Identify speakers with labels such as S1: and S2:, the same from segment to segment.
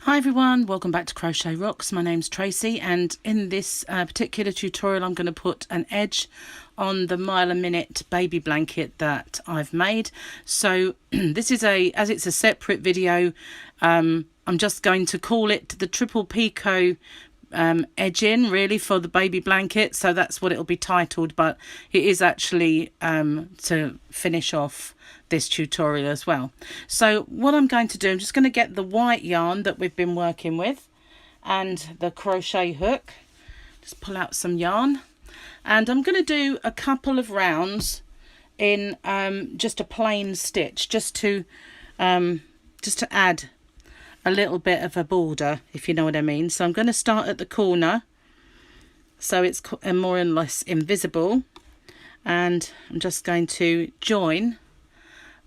S1: Hi everyone, welcome back to Crochet Rocks. My name's Tracy, and in this particular tutorial I'm going to put an edge on the mile a minute baby blanket that I've made. So this is as it's a separate video, I'm just going to call it the triple picot edge in really for the baby blanket, so that's what it'll be titled, but it is actually to finish off this tutorial as well. So what I'm going to do, I'm just going to get the white yarn that we've been working with and the crochet hook, just pull out some yarn, and I'm going to do a couple of rounds in just a plain stitch, just to add a little bit of a border, if you know what I mean. So I'm going to start at the corner so it's more or less invisible, and I'm just going to join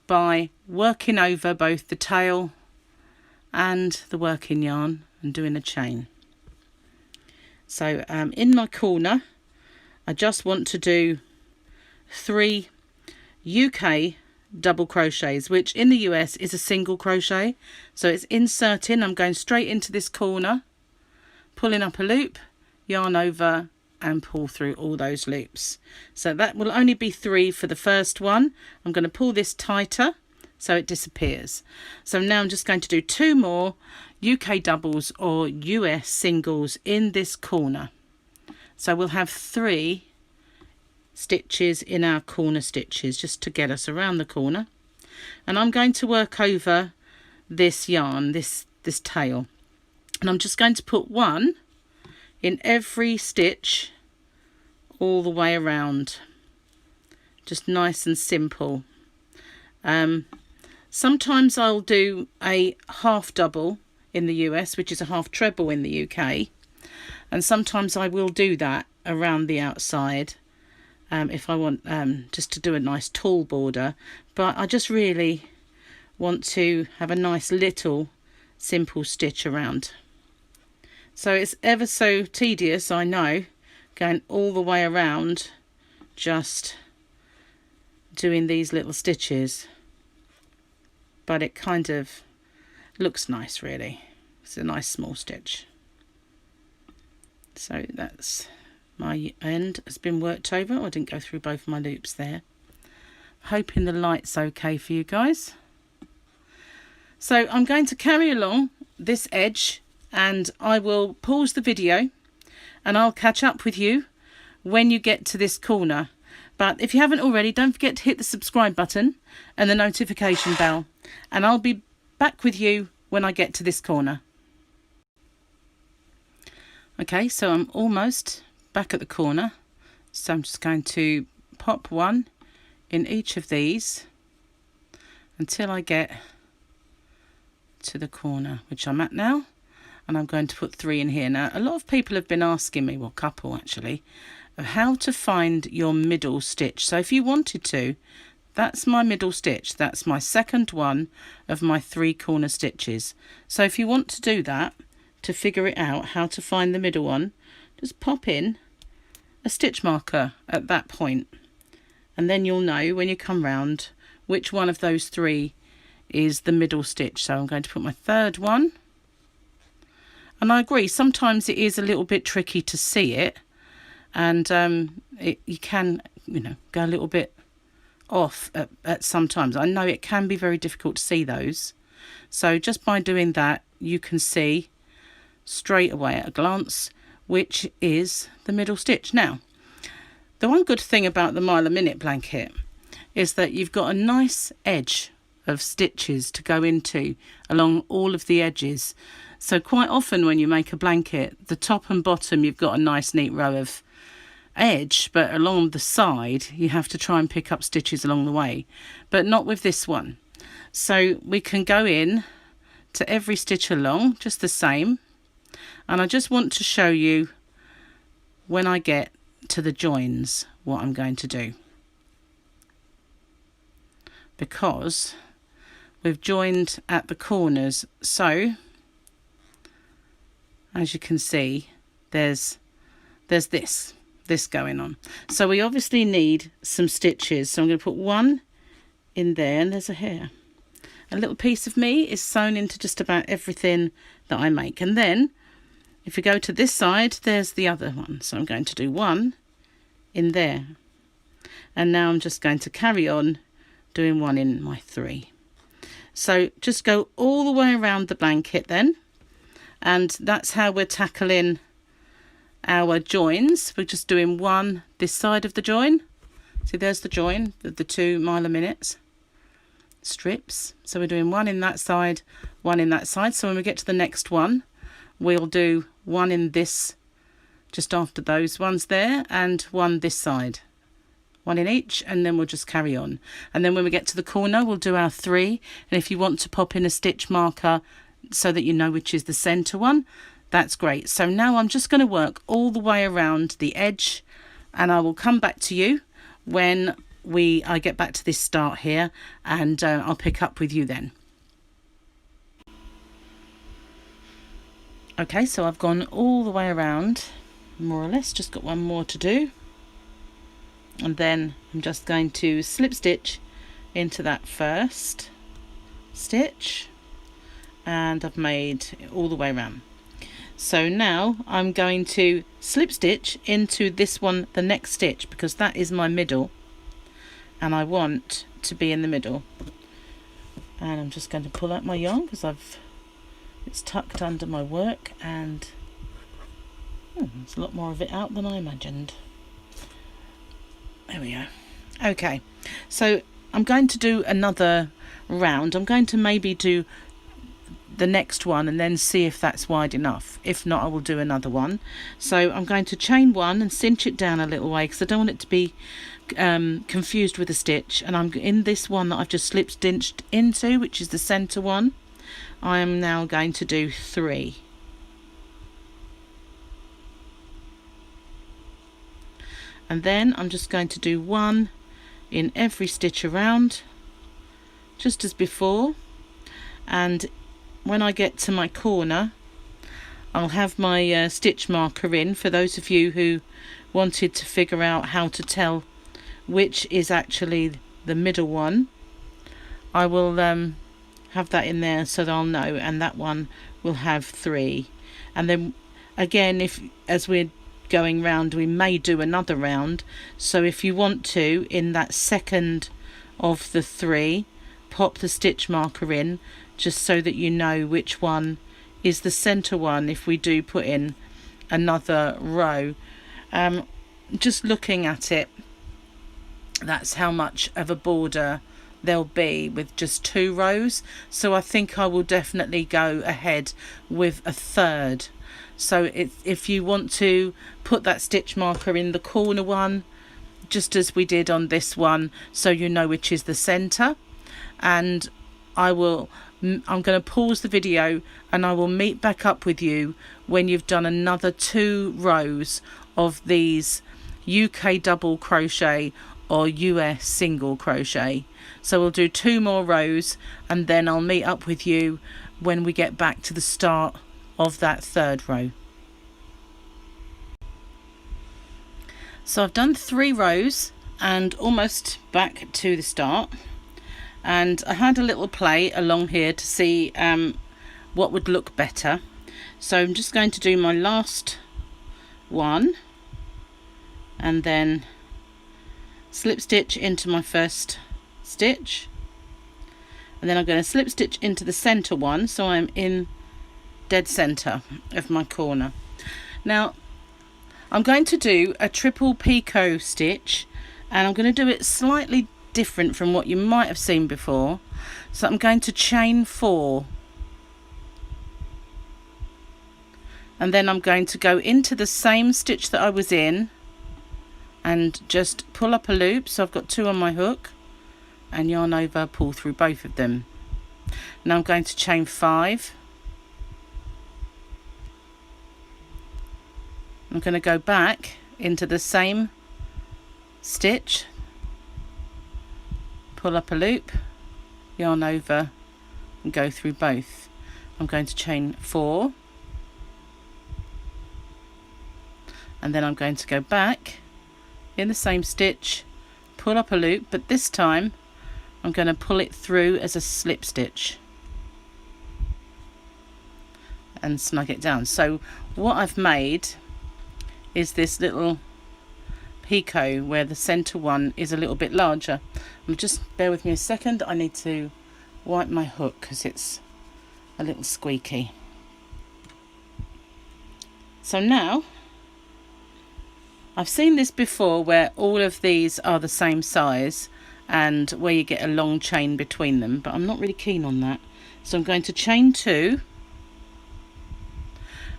S1: by working over both the tail and the working yarn and doing a chain. So in my corner I just want to do 3 UK double crochets, which in the US is a single crochet. So it's inserting, I'm going straight into this corner, pulling up a loop, yarn over and pull through all those loops. So that will only be 3 for the first one. I'm going to pull this tighter so it disappears. So now I'm just going to do 2 more UK doubles or US singles in this corner. So we'll have 3 stitches in our corner stitches just to get us around the corner. And I'm going to work over this yarn, this tail, and I'm just going to put 1 in every stitch all the way around, just nice and simple. Sometimes I'll do a half double in the US, which is a half treble in the UK, and sometimes I will do that around the outside if I want just to do a nice tall border, but I just really want to have a nice little simple stitch around. So it's ever so tedious, I know, going all the way around just doing these little stitches, but it kind of looks nice really. It's a nice small stitch. So that's my end has been worked over. I didn't go through both my loops there. Hoping the light's okay for you guys. So I'm going to carry along this edge, and I will pause the video and I'll catch up with you when you get to this corner. But if you haven't already, don't forget to hit the subscribe button and the notification bell, and I'll be back with you when I get to this corner. Okay, so I'm almost back at the corner, so I'm just going to pop 1 in each of these until I get to the corner, which I'm at now. And I'm going to put 3 in here. Now, a lot of people have been asking me, well, a couple actually, of how to find your middle stitch. So if you wanted to, that's my middle stitch. That's my second one of my 3 corner stitches. So if you want to do that, to figure it out, how to find the middle one, just pop in a stitch marker at that point. And then you'll know when you come round which one of those 3 is the middle stitch. So I'm going to put my 3rd one. And I agree, sometimes it is a little bit tricky to see it, and you can, go a little bit off at sometimes. I know it can be very difficult to see those. So just by doing that, you can see straight away at a glance which is the middle stitch. Now, the one good thing about the mile a minute blanket is that you've got a nice edge of stitches to go into along all of the edges. So quite often when you make a blanket, the top and bottom you've got a nice neat row of edge, but along the side you have to try and pick up stitches along the way, but not with this one. So we can go in to every stitch along just the same, and I just want to show you when I get to the joins what I'm going to do, because we've joined at the corners. So as you can see, there's this going on. So we obviously need some stitches. So I'm going to put 1 in there, and there's a a little piece of me is sewn into just about everything that I make. And then if you go to this side, there's the other one. So I'm going to do one in there. And now I'm just going to carry on doing one in my 3. So just go all the way around the blanket then. And that's how we're tackling our joins. We're just doing one this side of the join. See, there's the join of the 2 mile a minute strips. So we're doing one in that side, one in that side. So when we get to the next one, we'll do one in this, just after those ones there, and one this side. One in each, and then we'll just carry on. And then when we get to the corner, we'll do our 3. And if you want to pop in a stitch marker so that you know which is the center one, that's great. So now I'm just going to work all the way around the edge, and I will come back to you when I get back to this start here, and I'll pick up with you then. Okay, so I've gone all the way around, more or less, just got one more to do. And then I'm just going to slip stitch into that first stitch, and I've made it all the way around. So now I'm going to slip stitch into this one, the next stitch, because that is my middle, and I want to be in the middle. And I'm just going to pull out my yarn because it's tucked under my work, and there's a lot more of it out than I imagined. There we go. Okay, so I'm going to do another round. I'm going to maybe do the next one and then see if that's wide enough. If not, I will do another one. So I'm going to chain 1 and cinch it down a little way because I don't want it to be confused with a stitch. And I'm in this one that I've just slip stitched into, which is the center one. I am now going to do 3. And then I'm just going to do 1 in every stitch around, just as before. And when I get to my corner, I'll have my stitch marker in for those of you who wanted to figure out how to tell which is actually the middle one. I will have that in there so that I'll know, and that one will have 3. And then again, if as we're going round, we may do another round. So if you want to, in that second of the 3, pop the stitch marker in, just so that you know which one is the center one if we do put in another row. Just looking at it, that's how much of a border there'll be with just 2 rows. So I think I will definitely go ahead with a 3rd. So if you want to put that stitch marker in the corner one, just as we did on this one, so you know which is the center. And I'm going to pause the video and I will meet back up with you when you've done another 2 rows of these UK double crochet or US single crochet. So we'll do 2 more rows, and then I'll meet up with you when we get back to the start of that 3rd row. So I've done 3 rows and almost back to the start, and I had a little play along here to see what would look better. So I'm just going to do my last one and then slip stitch into my first stitch, and then I'm going to slip stitch into the center one, so I'm in dead center of my corner. Now I'm going to do a triple picot stitch, and I'm going to do it slightly different from what you might have seen before. So I'm going to chain 4, and then I'm going to go into the same stitch that I was in and just pull up a loop. So I've got 2 on my hook, and yarn over, pull through both of them. Now I'm going to chain 5. I'm going to go back into the same stitch, pull up a loop, yarn over, and go through both. I'm going to chain 4, and then I'm going to go back in the same stitch, pull up a loop, but this time I'm going to pull it through as a slip stitch and snug it down. So what I've made is this little picot where the center one is a little bit larger. Just bear with me a second, I need to wipe my hook because it's a little squeaky. So now I've seen this before where all of these are the same size and where you get a long chain between them, but I'm not really keen on that. So I'm going to chain 2,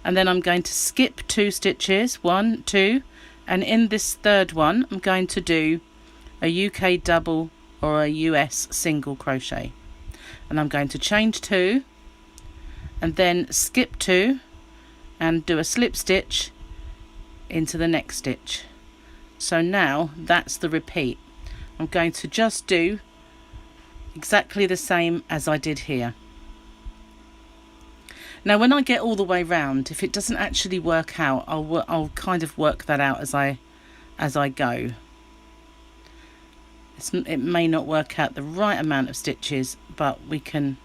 S1: and then I'm going to skip 2 stitches, 1, 2, and in this third one I'm going to do a UK double or a US single crochet, and I'm going to chain 2 and then skip 2 and do a slip stitch into the next stitch. So now that's the repeat. I'm going to just do exactly the same as I did here. Now when I get all the way round, if it doesn't actually work out, I'll kind of work that out as I go. It may not work out the right amount of stitches, but we can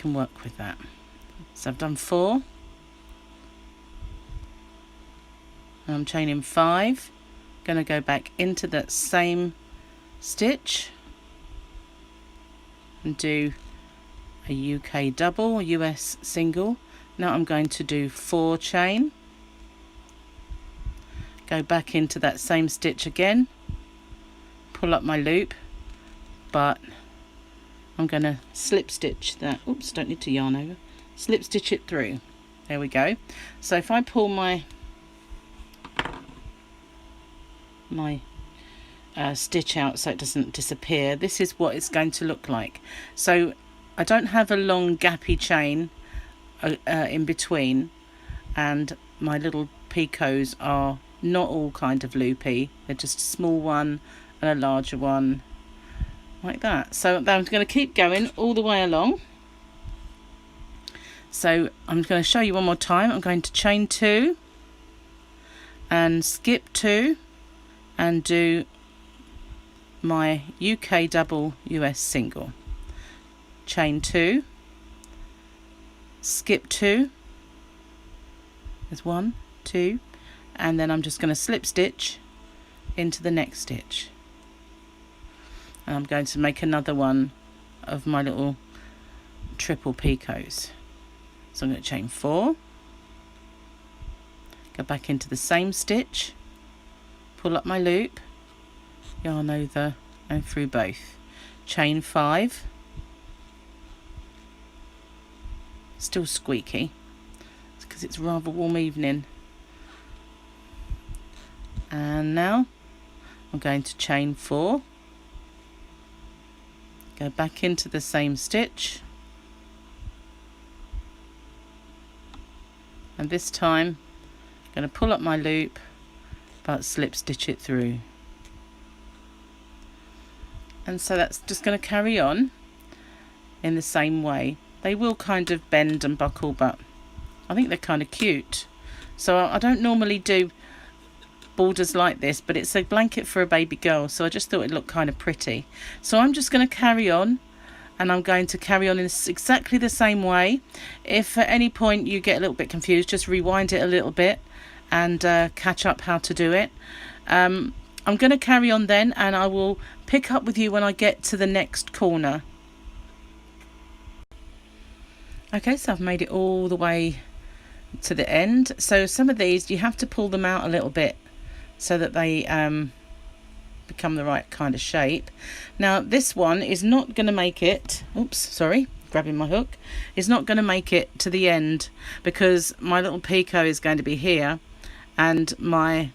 S1: work with that. So I've done 4. And I'm chaining 5. Going to go back into that same stitch and do a UK double, US single. Now I'm going to do 4 chain, go back into that same stitch again, pull up my loop, but I'm going to slip stitch that. Oops, don't need to yarn over. Slip stitch it through. There we go. So if I pull my stitch out so it doesn't disappear, this is what it's going to look like. So I don't have a long gappy chain in between, and my little picots are not all kind of loopy. They're just a small one and a larger one like that. So I'm going to keep going all the way along. So I'm going to show you one more time. I'm going to chain 2 and skip 2 and do my UK double, US single, chain 2, skip 2, there's 1, 2, and then I'm just going to slip stitch into the next stitch, and I'm going to make another one of my little triple picots. So I'm going to chain 4, go back into the same stitch, pull up my loop, yarn over and through both, chain 5, still squeaky because it's a rather warm evening, and now I'm going to chain 4, go back into the same stitch, and this time I'm going to pull up my loop but slip stitch it through. And so that's just going to carry on in the same way. They will kind of bend and buckle, but I think they're kind of cute. So I don't normally do borders like this, but it's a blanket for a baby girl, so I just thought it looked kind of pretty. So I'm just going to carry on, and I'm going to carry on in exactly the same way. If at any point you get a little bit confused, just rewind it a little bit and catch up how to do it. I'm going to carry on then, and I will pick up with you when I get to the next corner. Okay, so I've made it all the way to the end. So some of these you have to pull them out a little bit so that they become the right kind of shape. Now this one is not going to make it, oops, sorry, grabbing my hook, is not going to make it to the end because my little picot is going to be here and my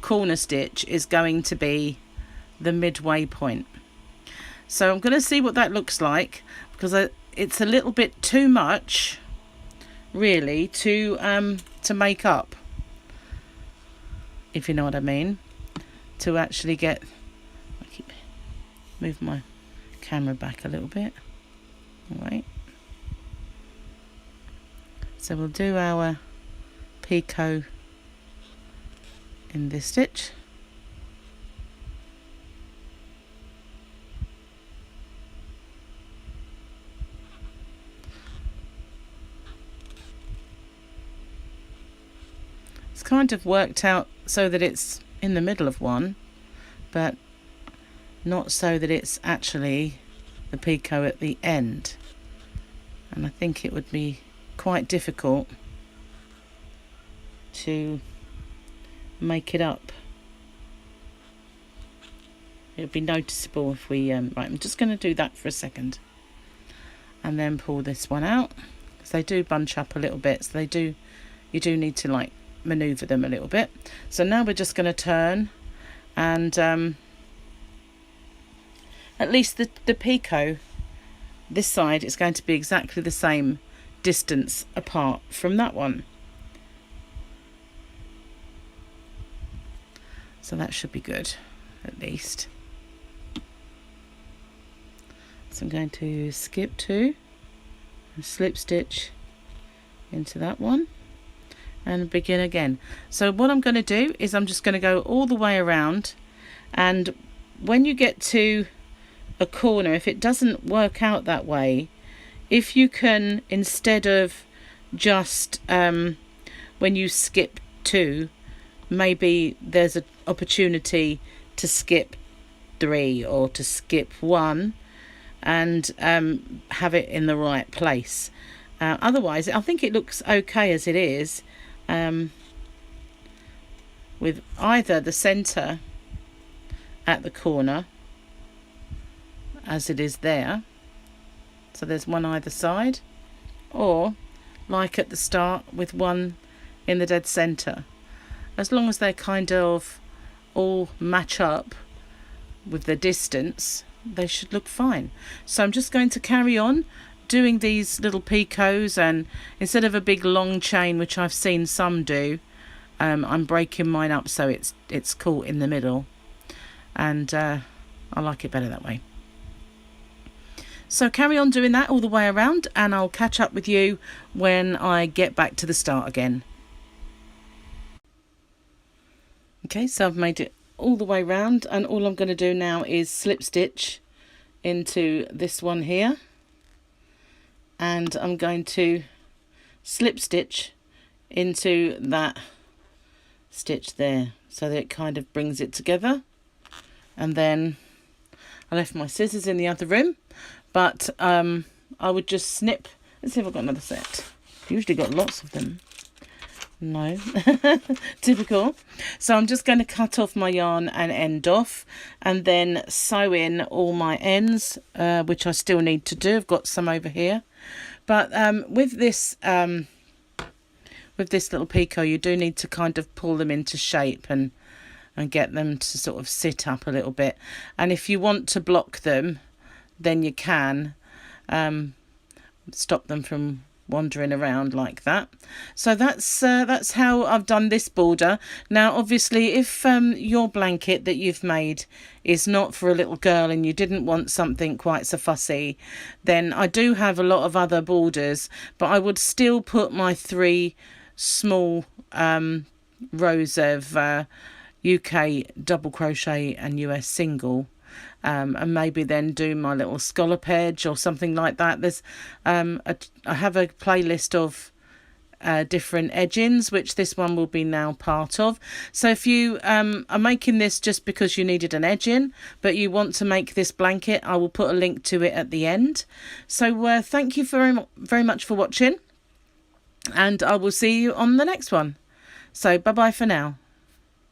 S1: corner stitch is going to be the midway point. So I'm going to see what that looks like, because it's a little bit too much really to make up, if you know what I mean, to actually get, I keep move my camera back a little bit. All right, so we'll do our picot in this stitch, kind of worked out so that it's in the middle of one, but not so that it's actually the picot at the end. And I think it would be quite difficult to make it up. It would be noticeable if we right, I'm just going to do that for a second and then pull this one out, because they do bunch up a little bit, so you do need to like maneuver them a little bit. So now we're just going to turn, and at least the picot this side is going to be exactly the same distance apart from that one. So that should be good, at least. So I'm going to skip 2 and slip stitch into that one and begin again. So what I'm going to do is I'm just going to go all the way around, and when you get to a corner, if it doesn't work out that way, if you can, instead of just when you skip 2, maybe there's an opportunity to skip 3 or to skip 1 and have it in the right place. Otherwise I think it looks okay as it is, with either the center at the corner as it is there, so there's one either side, or like at the start with one in the dead center. As long as they kind of all match up with the distance, they should look fine. So I'm just going to carry on doing these little picots, and instead of a big long chain, which I've seen some do, I'm breaking mine up so it's caught in the middle, and I like it better that way. So carry on doing that all the way around, and I'll catch up with you when I get back to the start again. Okay, so I've made it all the way round, and all I'm going to do now is slip stitch into this one here, and I'm going to slip stitch into that stitch there so that it kind of brings it together. And then I left my scissors in the other room, but I would just snip. Let's see if I've got another set. I've usually got lots of them. No. Typical. So I'm just going to cut off my yarn and end off, and then sew in all my ends, which I still need to do. I've got some over here, but with this little picot, you do need to kind of pull them into shape and get them to sort of sit up a little bit. And if you want to block them, then you can stop them from wandering around like that. So that's how I've done this border. Now obviously, if your blanket that you've made is not for a little girl and you didn't want something quite so fussy, then I do have a lot of other borders, but I would still put my 3 small rows of UK double crochet and US single, and maybe then do my little scallop edge or something like that. There's I have a playlist of different edgings, which this one will be now part of. So if you are making this just because you needed an edging, but you want to make this blanket, I will put a link to it at the end. So thank you very much for watching, and I will see you on the next one. So bye bye for now.